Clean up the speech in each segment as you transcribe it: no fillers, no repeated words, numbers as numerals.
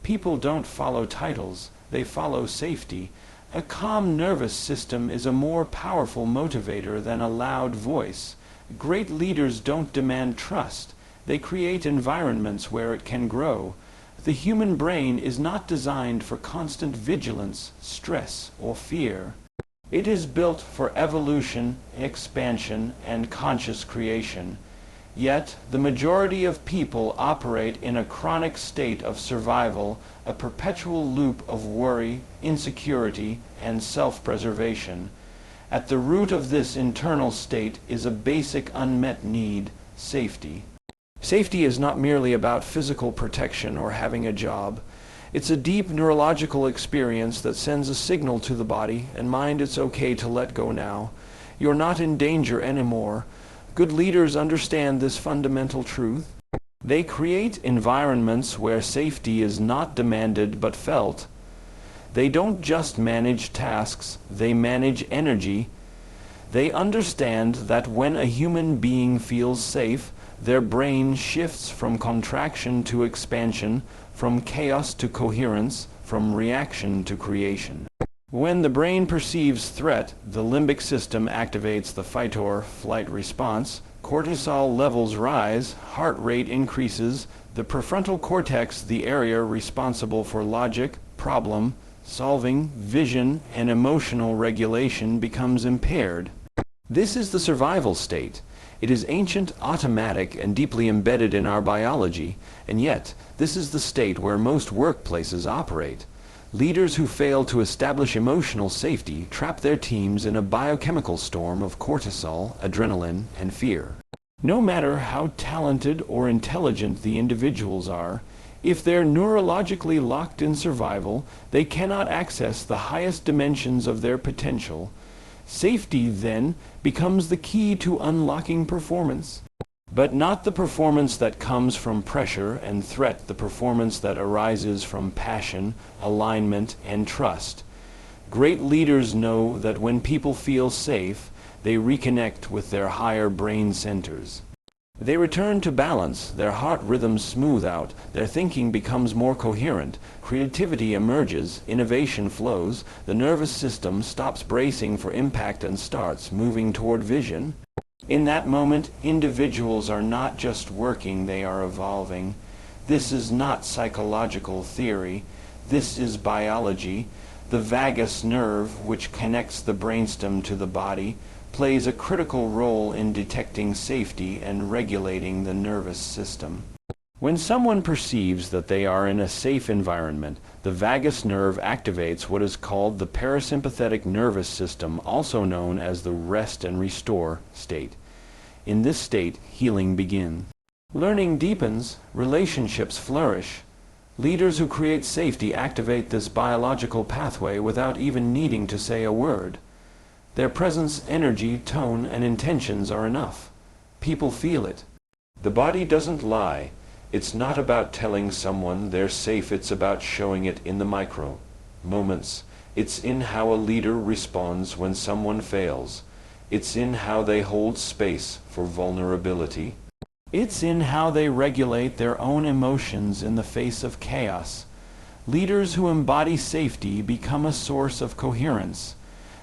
People don't follow titles, they follow safety. A calm nervous system is a more powerful motivator than a loud voice. Great leaders don't demand trust, they create environments where it can grow. The human brain is not designed for constant vigilance, stress, or fear. It is built for evolution, expansion, and conscious creation. Yet, the majority of people operate in a chronic state of survival, a perpetual loop of worry, insecurity, and self-preservation. At the root of this internal state is a basic unmet need: safety. Safety is not merely about physical protection or having a job. It's a deep neurological experience that sends a signal to the body and mind it's okay to let go now. You're not in danger anymore. Good leaders understand this fundamental truth. They create environments where safety is not demanded but felt. They don't just manage tasks, they manage energy. They understand that when a human being feels safe, their brain shifts from contraction to expansion, from chaos to coherence, from reaction to creation. When the brain perceives threat, the limbic system activates the fight-or-flight response, cortisol levels rise, heart rate increases, the prefrontal cortex, the area responsible for logic, problem solving, vision, and emotional regulation, becomes impaired. This is the survival state. It is ancient, automatic, and deeply embedded in our biology, and yet this is the state where most workplaces operate. Leaders who fail to establish emotional safety trap their teams in a biochemical storm of cortisol, adrenaline, and fear. No matter how talented or intelligent the individuals are, if they're neurologically locked in survival, they cannot access the highest dimensions of their potential. Safety, then, becomes the key to unlocking performance. But not the performance that comes from pressure and threat, the performance that arises from passion, alignment, and trust. Great leaders know that when people feel safe, they reconnect with their higher brain centers. They return to balance, their heart rhythms smooth out, their thinking becomes more coherent, creativity emerges, innovation flows, the nervous system stops bracing for impact and starts moving toward vision. In that moment, individuals are not just working, they are evolving. This is not psychological theory, this is biology. The vagus nerve, which connects the brainstem to the body, plays a critical role in detecting safety and regulating the nervous system. When someone perceives that they are in a safe environment, the vagus nerve activates what is called the parasympathetic nervous system, also known as the rest and restore state. In this state, healing begins. Learning deepens, relationships flourish. Leaders who create safety activate this biological pathway without even needing to say a word. Their presence, energy, tone, and intentions are enough. People feel it. The body doesn't lie. It's not about telling someone they're safe, it's about showing it in the micro moments. It's in how a leader responds when someone fails. It's in how they hold space for vulnerability. It's in how they regulate their own emotions in the face of chaos. Leaders who embody safety become a source of coherence.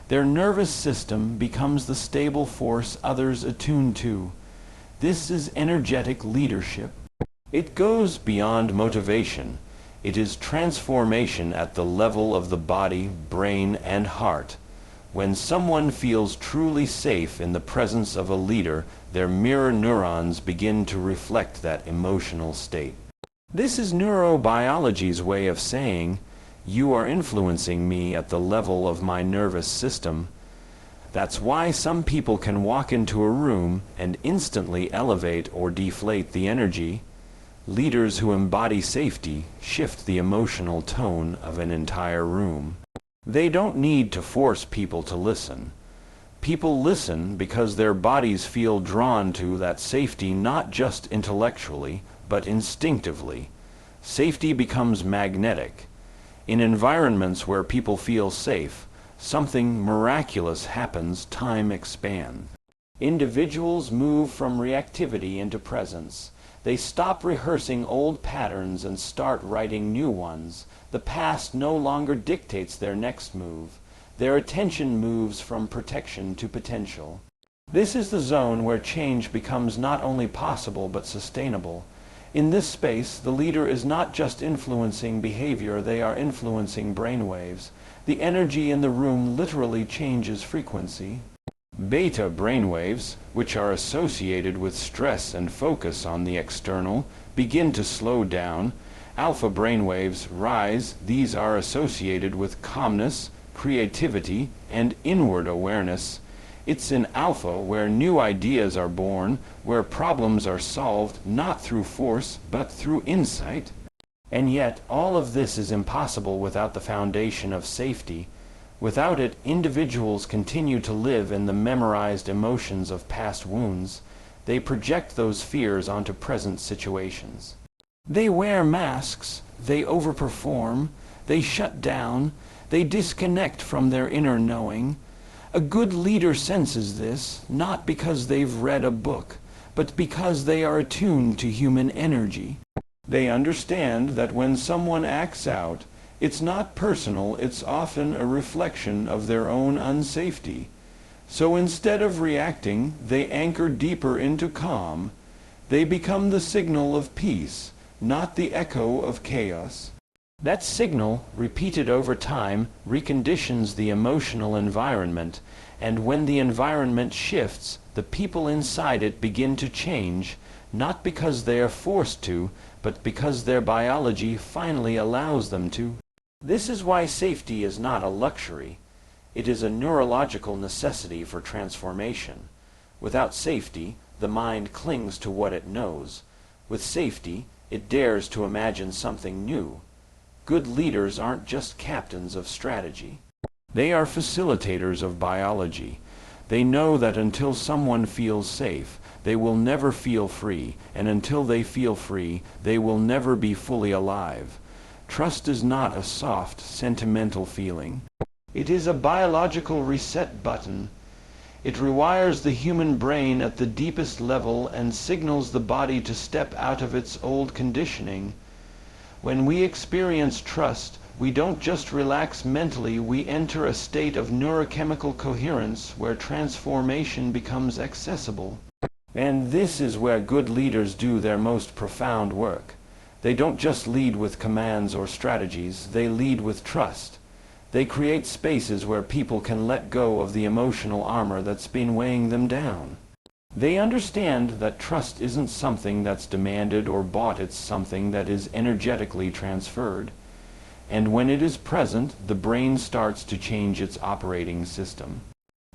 Their nervous system becomes the stable force others attune to. This is energetic leadership. It goes beyond motivation. It is transformation at the level of the body, brain, and heart. When someone feels truly safe in the presence of a leader, their mirror neurons begin to reflect that emotional state. This is neurobiology's way of saying, you are influencing me at the level of my nervous system. That's why some people can walk into a room and instantly elevate or deflate the energy. Leaders who embody safety shift the emotional tone of an entire room. They don't need to force people to listen. People listen because their bodies feel drawn to that safety not just intellectually, but instinctively. Safety becomes magnetic. In environments where people feel safe, something miraculous happens, time expands. Individuals move from reactivity into presence. They stop rehearsing old patterns and start writing new ones. The past no longer dictates their next move. Their attention moves from protection to potential. This is the zone where change becomes not only possible but sustainable. In this space, the leader is not just influencing behavior, they are influencing brainwaves. The energy in the room literally changes frequency. Beta brainwaves, which are associated with stress and focus on the external, begin to slow down. Alpha brainwaves rise. These are associated with calmness, creativity, and inward awareness. It's in alpha where new ideas are born, where problems are solved not through force but through insight. And yet, all of this is impossible without the foundation of safety. Without it, individuals continue to live in the memorized emotions of past wounds. They project those fears onto present situations. They wear masks, they overperform, they shut down, they disconnect from their inner knowing. A good leader senses this, not because they've read a book, but because they are attuned to human energy. They understand that when someone acts out, it's not personal, it's often a reflection of their own unsafety. So instead of reacting, they anchor deeper into calm. They become the signal of peace, not the echo of chaos. That signal, repeated over time, reconditions the emotional environment, and when the environment shifts, the people inside it begin to change, not because they are forced to, but because their biology finally allows them to. This is why safety is not a luxury. It is a neurological necessity for transformation. Without safety, the mind clings to what it knows. With safety, it dares to imagine something new. Good leaders aren't just captains of strategy. They are facilitators of biology. They know that until someone feels safe, they will never feel free, and until they feel free, they will never be fully alive. Trust is not a soft, sentimental feeling. It is a biological reset button. It rewires the human brain at the deepest level and signals the body to step out of its old conditioning. When we experience trust, we don't just relax mentally, we enter a state of neurochemical coherence where transformation becomes accessible. And this is where good leaders do their most profound work. They don't just lead with commands or strategies, they lead with trust. They create spaces where people can let go of the emotional armor that's been weighing them down. They understand that trust isn't something that's demanded or bought, it's something that is energetically transferred. And when it is present, the brain starts to change its operating system.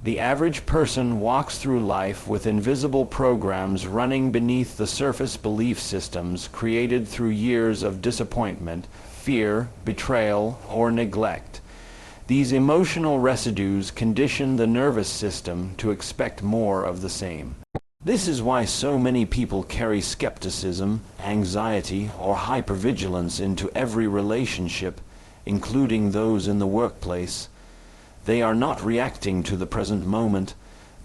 The average person walks through life with invisible programs running beneath the surface belief systems created through years of disappointment, fear, betrayal, or neglect. These emotional residues condition the nervous system to expect more of the same. This is why so many people carry skepticism, anxiety, or hypervigilance into every relationship, including those in the workplace. They are not reacting to the present moment,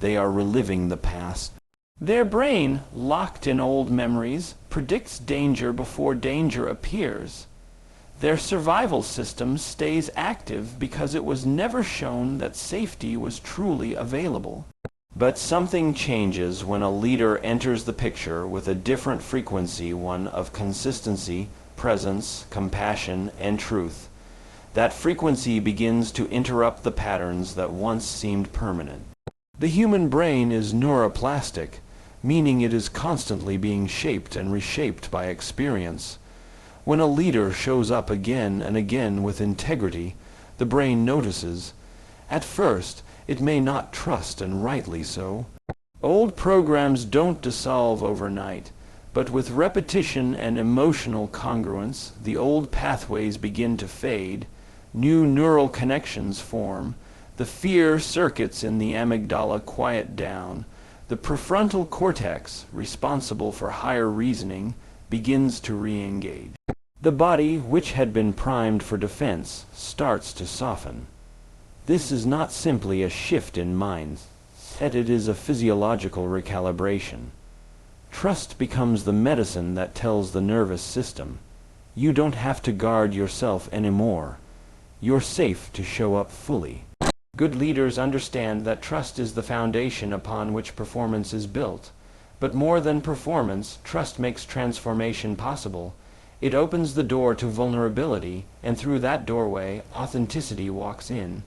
they are reliving the past. Their brain, locked in old memories, predicts danger before danger appears. Their survival system stays active because it was never shown that safety was truly available. But something changes when a leader enters the picture with a different frequency, one of consistency, presence, compassion, and truth. That frequency begins to interrupt the patterns that once seemed permanent. The human brain is neuroplastic, meaning it is constantly being shaped and reshaped by experience. When a leader shows up again and again with integrity, the brain notices. At first, it may not trust, and rightly so. Old programs don't dissolve overnight, but with repetition and emotional congruence, the old pathways begin to fade, new neural connections form, the fear circuits in the amygdala quiet down, the prefrontal cortex, responsible for higher reasoning, begins to re-engage. The body, which had been primed for defense, starts to soften. This is not simply a shift in mindset, it is a physiological recalibration. Trust becomes the medicine that tells the nervous system, you don't have to guard yourself anymore. You're safe to show up fully. Good leaders understand that trust is the foundation upon which performance is built. But more than performance, trust makes transformation possible. It opens the door to vulnerability, and through that doorway, authenticity walks in.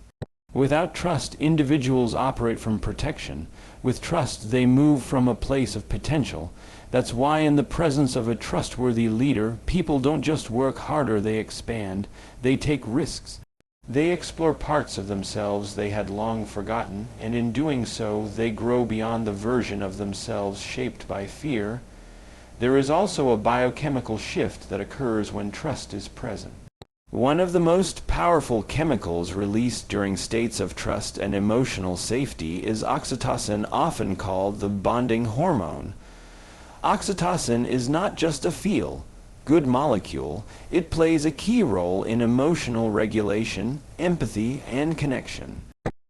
Without trust, individuals operate from protection. With trust, they move from a place of potential. That's why in the presence of a trustworthy leader, people don't just work harder, they expand. They take risks. They explore parts of themselves they had long forgotten, and in doing so, they grow beyond the version of themselves shaped by fear. There is also a biochemical shift that occurs when trust is present. One of the most powerful chemicals released during states of trust and emotional safety is oxytocin, often called the bonding hormone. Oxytocin is not just a feel-good molecule, it plays a key role in emotional regulation, empathy, and connection.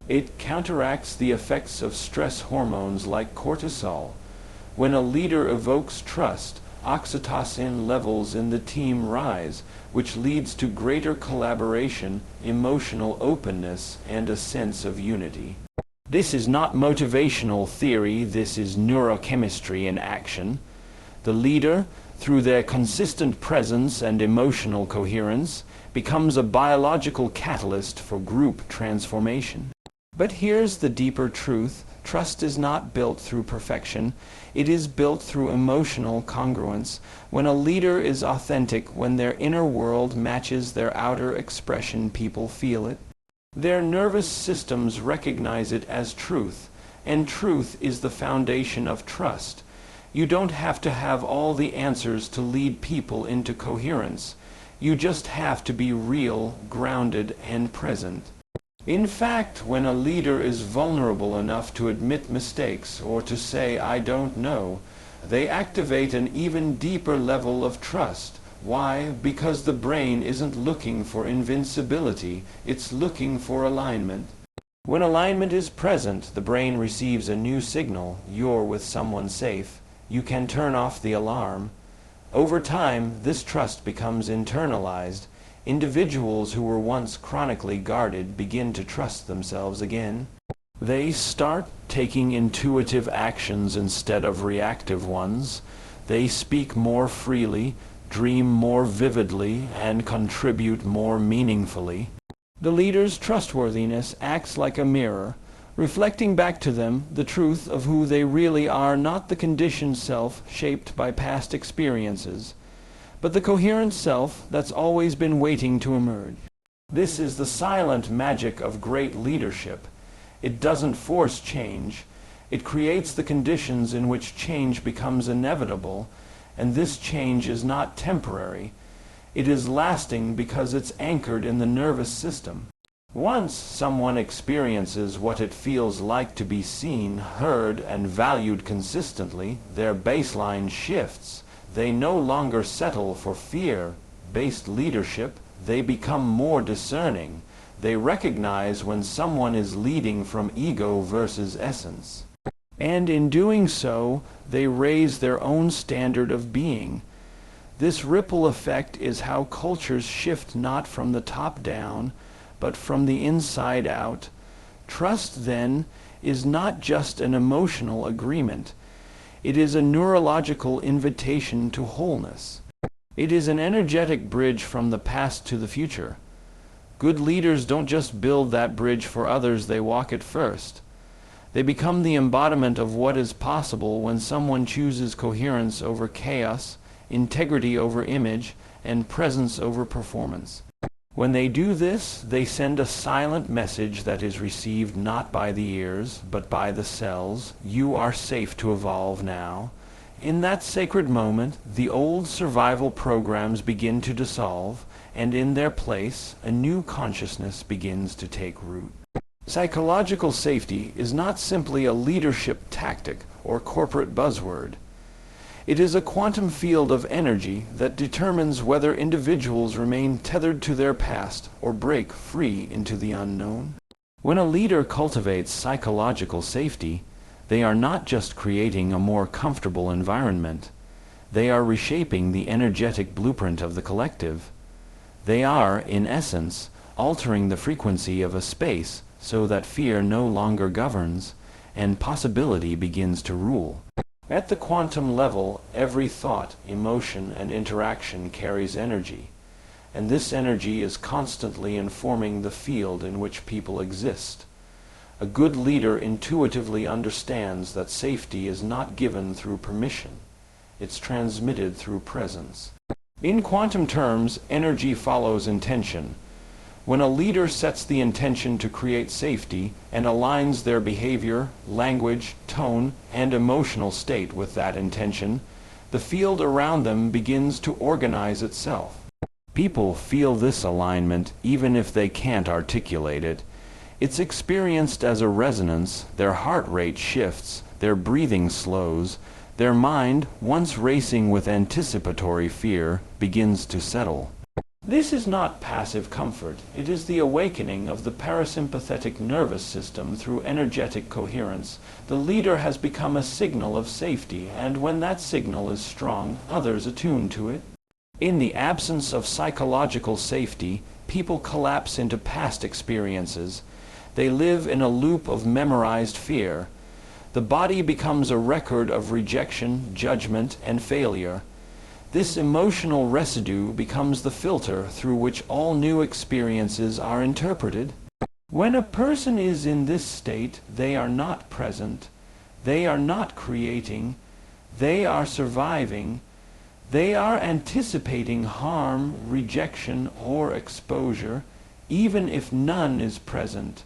It counteracts the effects of stress hormones like cortisol. When a leader evokes trust, oxytocin levels in the team rise, which leads to greater collaboration, emotional openness, and a sense of unity. This is not motivational theory, this is neurochemistry in action. The leader, through their consistent presence and emotional coherence, becomes a biological catalyst for group transformation. But here's the deeper truth. Trust is not built through perfection. It is built through emotional congruence. When a leader is authentic, when their inner world matches their outer expression, people feel it. Their nervous systems recognize it as truth, and truth is the foundation of trust. You don't have to have all the answers to lead people into coherence. You just have to be real, grounded, and present. In fact, when a leader is vulnerable enough to admit mistakes or to say, "I don't know," they activate an even deeper level of trust. Why? Because the brain isn't looking for invincibility, it's looking for alignment. When alignment is present, the brain receives a new signal: you're with someone safe. You can turn off the alarm. Over time, this trust becomes internalized. Individuals who were once chronically guarded begin to trust themselves again. They start taking intuitive actions instead of reactive ones. They speak more freely, dream more vividly, and contribute more meaningfully. The leader's trustworthiness acts like a mirror, reflecting back to them the truth of who they really are, not the conditioned self shaped by past experiences, but the coherent self that's always been waiting to emerge. This is the silent magic of great leadership. It doesn't force change. It creates the conditions in which change becomes inevitable, and this change is not temporary. It is lasting because it's anchored in the nervous system. Once someone experiences what it feels like to be seen, heard, and valued consistently, their baseline shifts. They no longer settle for fear-based leadership. They become more discerning. They recognize when someone is leading from ego versus essence. And in doing so, they raise their own standard of being. This ripple effect is how cultures shift, not from the top down, but from the inside out. Trust, then, is not just an emotional agreement. It is a neurological invitation to wholeness. It is an energetic bridge from the past to the future. Good leaders don't just build that bridge for others, they walk it first. They become the embodiment of what is possible when someone chooses coherence over chaos, integrity over image, and presence over performance. When they do this, they send a silent message that is received not by the ears, but by the cells. You are safe to evolve now. In that sacred moment, the old survival programs begin to dissolve, and in their place, a new consciousness begins to take root. Psychological safety is not simply a leadership tactic or corporate buzzword. It is a quantum field of energy that determines whether individuals remain tethered to their past or break free into the unknown. When a leader cultivates psychological safety, They are not just creating a more comfortable environment. They are reshaping the energetic blueprint of the collective. They are, in essence, altering the frequency of a space so that fear no longer governs, and possibility begins to rule. At the quantum level, every thought, emotion, and interaction carries energy, and this energy is constantly informing the field in which people exist. A good leader intuitively understands that safety is not given through permission. It's transmitted through presence. In quantum terms, energy follows intention. When a leader sets the intention to create safety and aligns their behavior, language, tone, and emotional state with that intention, the field around them begins to organize itself. People feel this alignment even if they can't articulate it. It's experienced as a resonance. Their heart rate shifts, their breathing slows, their mind, once racing with anticipatory fear, begins to settle. This is not passive comfort. It is the awakening of the parasympathetic nervous system through energetic coherence. The leader has become a signal of safety, and when that signal is strong, others attune to it. In the absence of psychological safety, people collapse into past experiences. They live in a loop of memorized fear. The body becomes a record of rejection, judgment, and failure. This emotional residue becomes the filter through which all new experiences are interpreted. When a person is in this state, they are not present. They are not creating. They are surviving. They are anticipating harm, rejection, or exposure, even if none is present.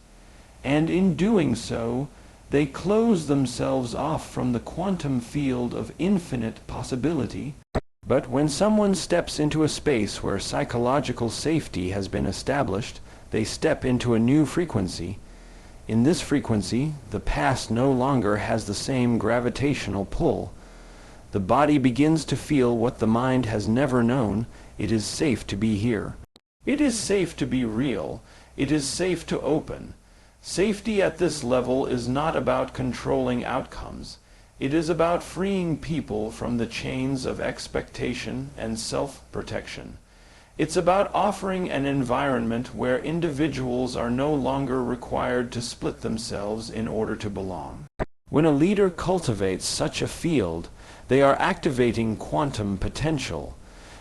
And in doing so, they close themselves off from the quantum field of infinite possibility. But when someone steps into a space where psychological safety has been established, they step into a new frequency. In this frequency, the past no longer has the same gravitational pull. The body begins to feel what the mind has never known. It is safe to be here. It is safe to be real. It is safe to open. Safety at this level is not about controlling outcomes. It is about freeing people from the chains of expectation and self-protection. It's about offering an environment where individuals are no longer required to split themselves in order to belong. When a leader cultivates such a field, they are activating quantum potential.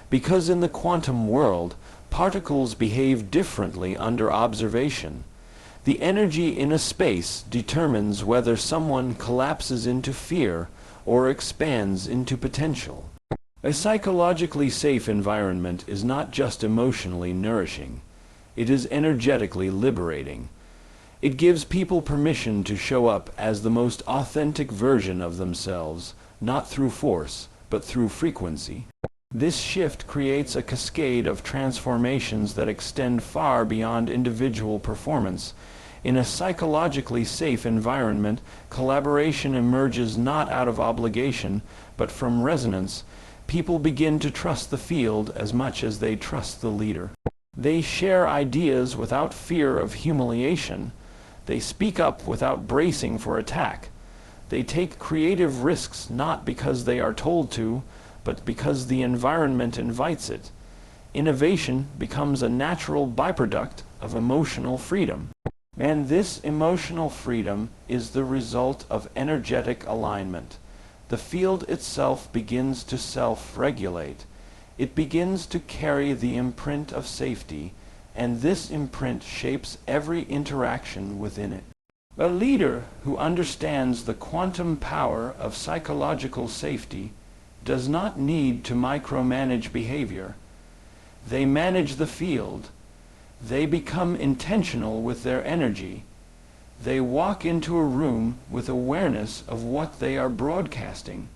Because in the quantum world, particles behave differently under observation. The energy in a space determines whether someone collapses into fear or expands into potential. A psychologically safe environment is not just emotionally nourishing. It is energetically liberating. It gives people permission to show up as the most authentic version of themselves, not through force, but through frequency. This shift creates a cascade of transformations that extend far beyond individual performance. In a psychologically safe environment, collaboration emerges not out of obligation, but from resonance. People begin to trust the field as much as they trust the leader. They share ideas without fear of humiliation. They speak up without bracing for attack. They take creative risks not because they are told to, but because the environment invites it. Innovation becomes a natural byproduct of emotional freedom. And this emotional freedom is the result of energetic alignment. The field itself begins to self-regulate. It begins to carry the imprint of safety, and this imprint shapes every interaction within it. A leader who understands the quantum power of psychological safety does not need to micromanage behavior. They manage the field. They become intentional with their energy. They walk into a room with awareness of what they are broadcasting.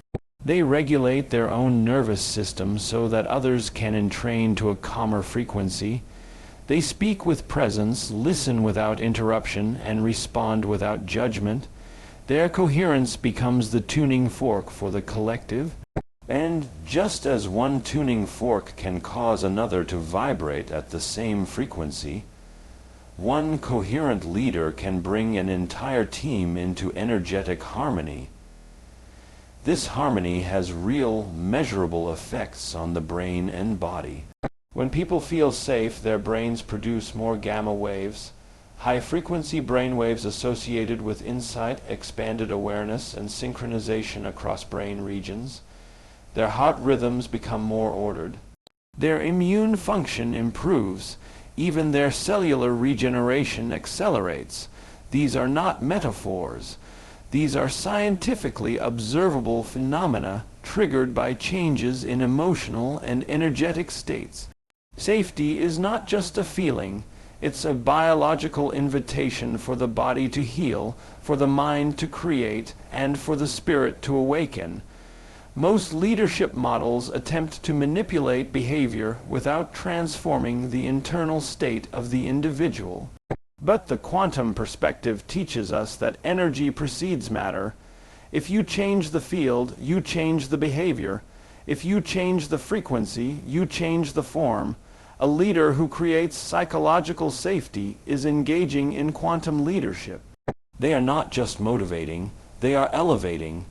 They regulate their own nervous system so that others can entrain to a calmer frequency. They speak with presence, listen without interruption, and respond without judgment. Their coherence becomes the tuning fork for the collective. And just as one tuning fork can cause another to vibrate at the same frequency, One coherent leader can bring an entire team into energetic harmony. This harmony has real, measurable effects on the brain and body. When people feel safe, their brains produce more gamma waves, high-frequency brain waves associated with insight, expanded awareness, and synchronization across brain regions. Their heart rhythms become more ordered. Their immune function improves. Even their cellular regeneration accelerates. These are not metaphors. These are scientifically observable phenomena triggered by changes in emotional and energetic states. Safety is not just a feeling. It's a biological invitation for the body to heal, for the mind to create, and for the spirit to awaken. Most leadership models attempt to manipulate behavior without transforming the internal state of the individual. But the quantum perspective teaches us that energy precedes matter. If you change the field, you change the behavior. If you change the frequency, you change the form. A leader who creates psychological safety is engaging in quantum leadership. They are not just motivating, they are elevating.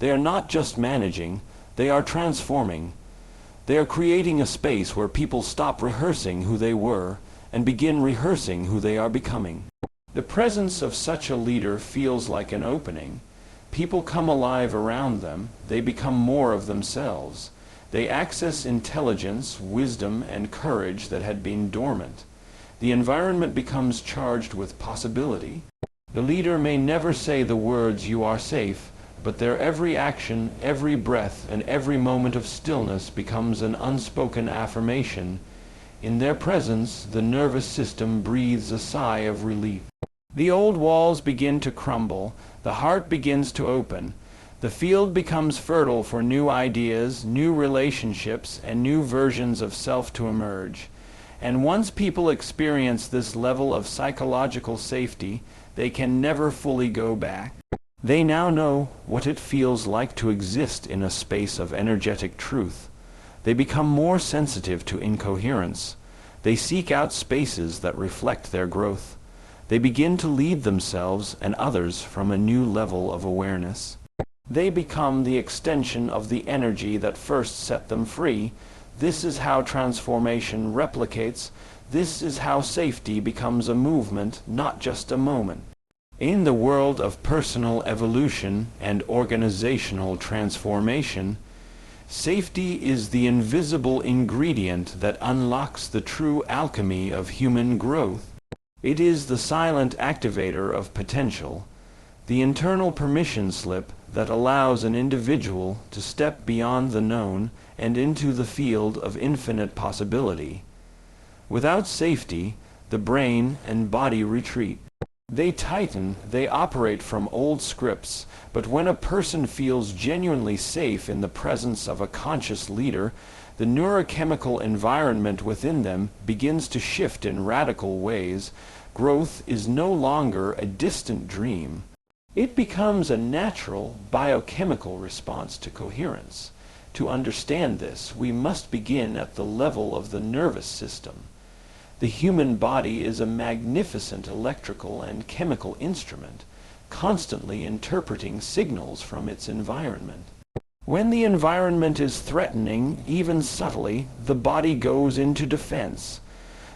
They are not just managing, they are transforming. They are creating a space where people stop rehearsing who they were and begin rehearsing who they are becoming. The presence of such a leader feels like an opening. People come alive around them, they become more of themselves. They access intelligence, wisdom, and courage that had been dormant. The environment becomes charged with possibility. The leader may never say the words, "You are safe," but their every action, every breath, and every moment of stillness becomes an unspoken affirmation. In their presence, the nervous system breathes a sigh of relief. The old walls begin to crumble, the heart begins to open. The field becomes fertile for new ideas, new relationships, and new versions of self to emerge. And once people experience this level of psychological safety, they can never fully go back. They now know what it feels like to exist in a space of energetic truth. They become more sensitive to incoherence. They seek out spaces that reflect their growth. They begin to lead themselves and others from a new level of awareness. They become the extension of the energy that first set them free. This is how transformation replicates. This is how safety becomes a movement, not just a moment. In the world of personal evolution and organizational transformation, safety is the invisible ingredient that unlocks the true alchemy of human growth. It is the silent activator of potential, the internal permission slip that allows an individual to step beyond the known and into the field of infinite possibility. Without safety, the brain and body retreat. They tighten, they operate from old scripts, but when a person feels genuinely safe in the presence of a conscious leader, the neurochemical environment within them begins to shift in radical ways. Growth is no longer a distant dream. It becomes a natural biochemical response to coherence. To understand this, we must begin at the level of the nervous system. The human body is a magnificent electrical and chemical instrument, constantly interpreting signals from its environment. When the environment is threatening, even subtly, the body goes into defense.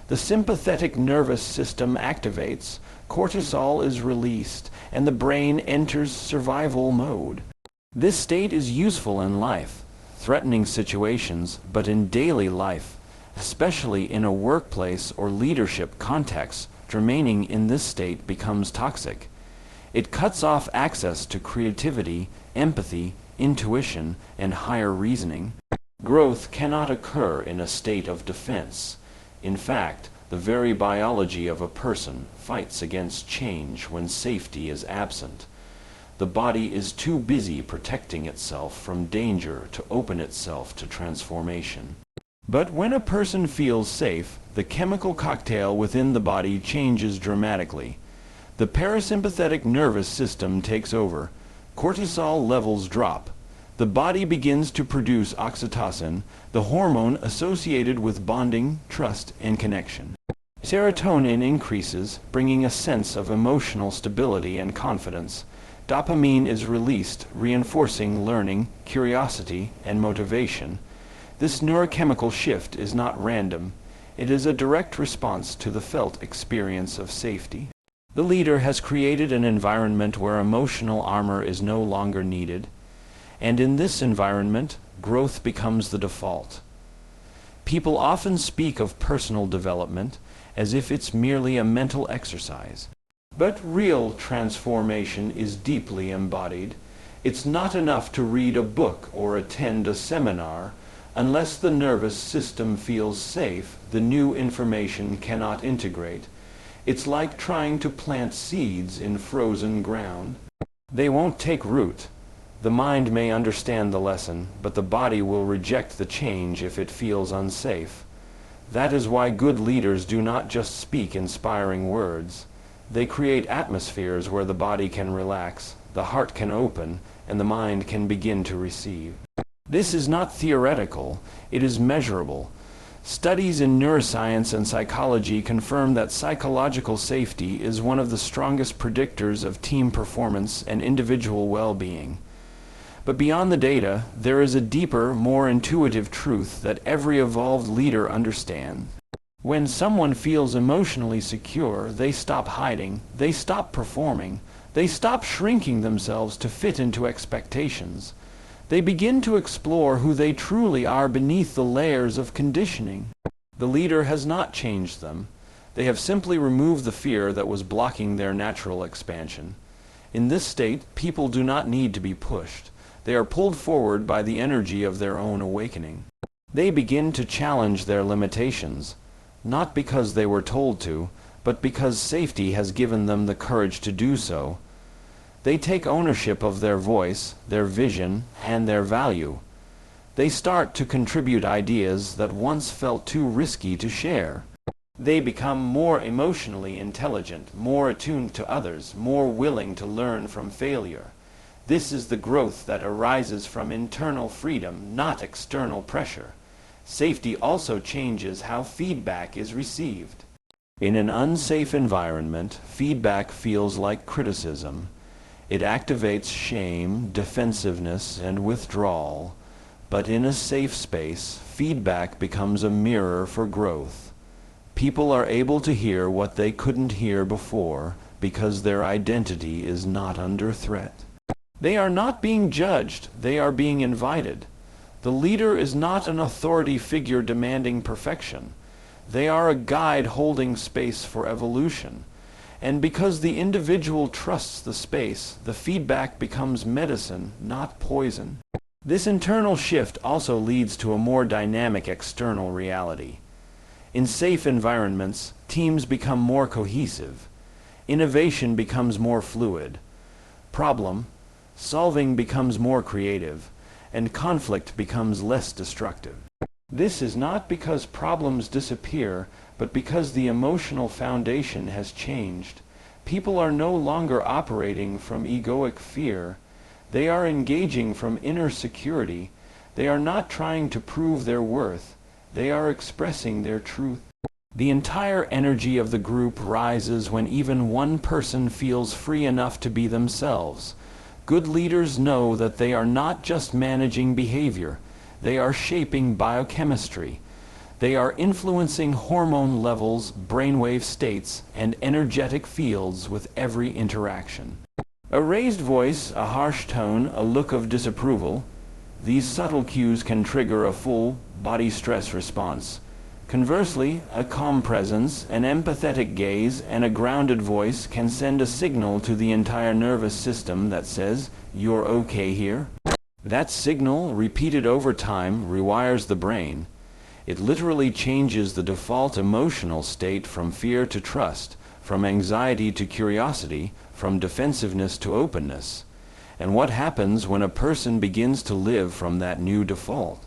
The sympathetic nervous system activates, cortisol is released, and the brain enters survival mode. This state is useful in life, threatening situations, but in daily life, especially in a workplace or leadership context, remaining in this state becomes toxic. It cuts off access to creativity, empathy, intuition, and higher reasoning. Growth cannot occur in a state of defense. In fact, the very biology of a person fights against change when safety is absent. The body is too busy protecting itself from danger to open itself to transformation. But when a person feels safe, the chemical cocktail within the body changes dramatically. The parasympathetic nervous system takes over. Cortisol levels drop. The body begins to produce oxytocin, the hormone associated with bonding, trust, and connection. Serotonin increases, bringing a sense of emotional stability and confidence. Dopamine is released, reinforcing learning, curiosity, and motivation. This neurochemical shift is not random. It is a direct response to the felt experience of safety. The leader has created an environment where emotional armor is no longer needed, and in this environment, growth becomes the default. People often speak of personal development as if it's merely a mental exercise. But real transformation is deeply embodied. It's not enough to read a book or attend a seminar. Unless the nervous system feels safe, the new information cannot integrate. It's like trying to plant seeds in frozen ground. They won't take root. The mind may understand the lesson, but the body will reject the change if it feels unsafe. That is why good leaders do not just speak inspiring words. They create atmospheres where the body can relax, the heart can open, and the mind can begin to receive. This is not theoretical, it is measurable. Studies in neuroscience and psychology confirm that psychological safety is one of the strongest predictors of team performance and individual well-being. But beyond the data, there is a deeper, more intuitive truth that every evolved leader understands. When someone feels emotionally secure, they stop hiding, they stop performing, they stop shrinking themselves to fit into expectations. They begin to explore who they truly are beneath the layers of conditioning. The leader has not changed them. They have simply removed the fear that was blocking their natural expansion. In this state, people do not need to be pushed. They are pulled forward by the energy of their own awakening. They begin to challenge their limitations, not because they were told to, but because safety has given them the courage to do so. They take ownership of their voice, their vision, and their value. They start to contribute ideas that once felt too risky to share. They become more emotionally intelligent, more attuned to others, more willing to learn from failure. This is the growth that arises from internal freedom, not external pressure. Safety also changes how feedback is received. In an unsafe environment, feedback feels like criticism. It activates shame, defensiveness, and withdrawal. But in a safe space, feedback becomes a mirror for growth. People are able to hear what they couldn't hear before because their identity is not under threat. They are not being judged, they are being invited. The leader is not an authority figure demanding perfection. They are a guide holding space for evolution. And because the individual trusts the space, the feedback becomes medicine, not poison. This internal shift also leads to a more dynamic external reality. In safe environments, teams become more cohesive. Innovation becomes more fluid. Problem solving becomes more creative, and conflict becomes less destructive. This is not because problems disappear, but because the emotional foundation has changed. People are no longer operating from egoic fear. They are engaging from inner security. They are not trying to prove their worth. They are expressing their truth. The entire energy of the group rises when even one person feels free enough to be themselves. Good leaders know that they are not just managing behavior. They are shaping biochemistry. They are influencing hormone levels, brainwave states, and energetic fields with every interaction. A raised voice, a harsh tone, a look of disapproval, these subtle cues can trigger a full body stress response. Conversely, a calm presence, an empathetic gaze, and a grounded voice can send a signal to the entire nervous system that says, "You're okay here." That signal, repeated over time, rewires the brain. It literally changes the default emotional state from fear to trust, from anxiety to curiosity, from defensiveness to openness. And what happens when a person begins to live from that new default?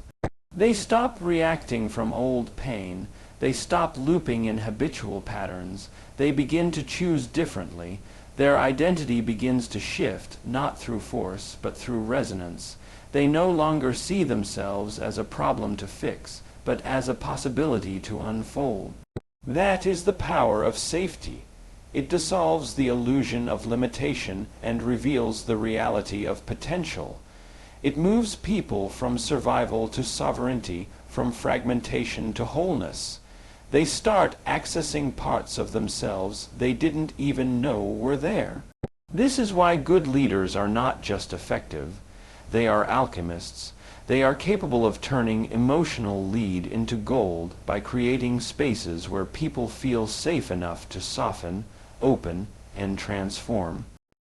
They stop reacting from old pain. They stop looping in habitual patterns. They begin to choose differently. Their identity begins to shift, not through force, but through resonance. They no longer see themselves as a problem to fix, but as a possibility to unfold. That is the power of safety. It dissolves the illusion of limitation and reveals the reality of potential. It moves people from survival to sovereignty, from fragmentation to wholeness. They start accessing parts of themselves they didn't even know were there. This is why good leaders are not just effective. They are alchemists. They are capable of turning emotional lead into gold by creating spaces where people feel safe enough to soften, open, and transform.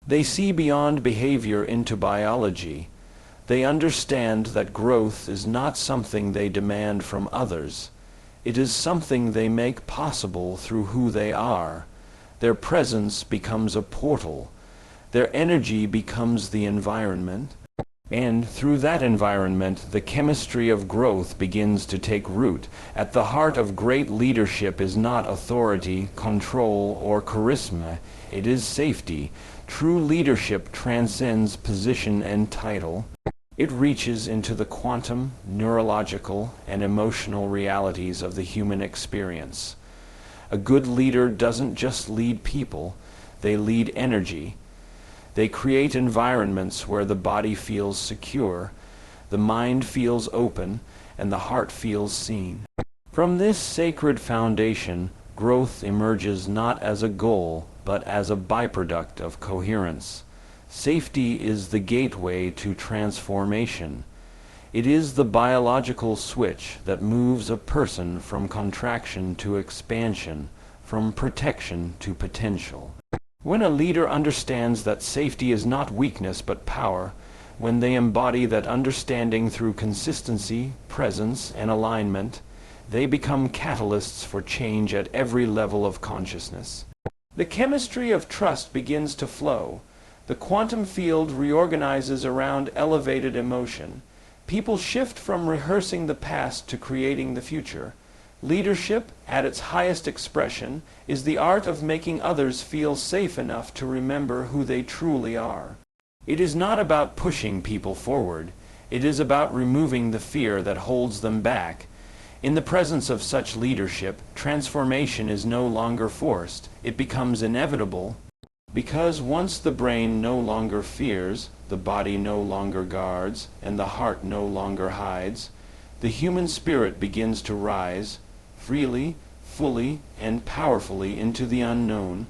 They see beyond behavior into biology. They understand that growth is not something they demand from others. It is something they make possible through who they are. Their presence becomes a portal. Their energy becomes the environment. And through that environment, the chemistry of growth begins to take root. At the heart of great leadership is not authority, control, or charisma. It is safety. True leadership transcends position and title. It reaches into the quantum, neurological, and emotional realities of the human experience. A good leader doesn't just lead people, they lead energy. They create environments where the body feels secure, the mind feels open, and the heart feels seen. From this sacred foundation, growth emerges not as a goal, but as a byproduct of coherence. Safety is the gateway to transformation. It is the biological switch that moves a person from contraction to expansion, from protection to potential. When a leader understands that safety is not weakness but power, when they embody that understanding through consistency, presence, and alignment, they become catalysts for change at every level of consciousness. The chemistry of trust begins to flow. The quantum field reorganizes around elevated emotion. People shift from rehearsing the past to creating the future. Leadership, at its highest expression, is the art of making others feel safe enough to remember who they truly are. It is not about pushing people forward. It is about removing the fear that holds them back. In the presence of such leadership, transformation is no longer forced. It becomes inevitable, because once the brain no longer fears, the body no longer guards, and the heart no longer hides, the human spirit begins to rise, freely, fully, and powerfully into the unknown.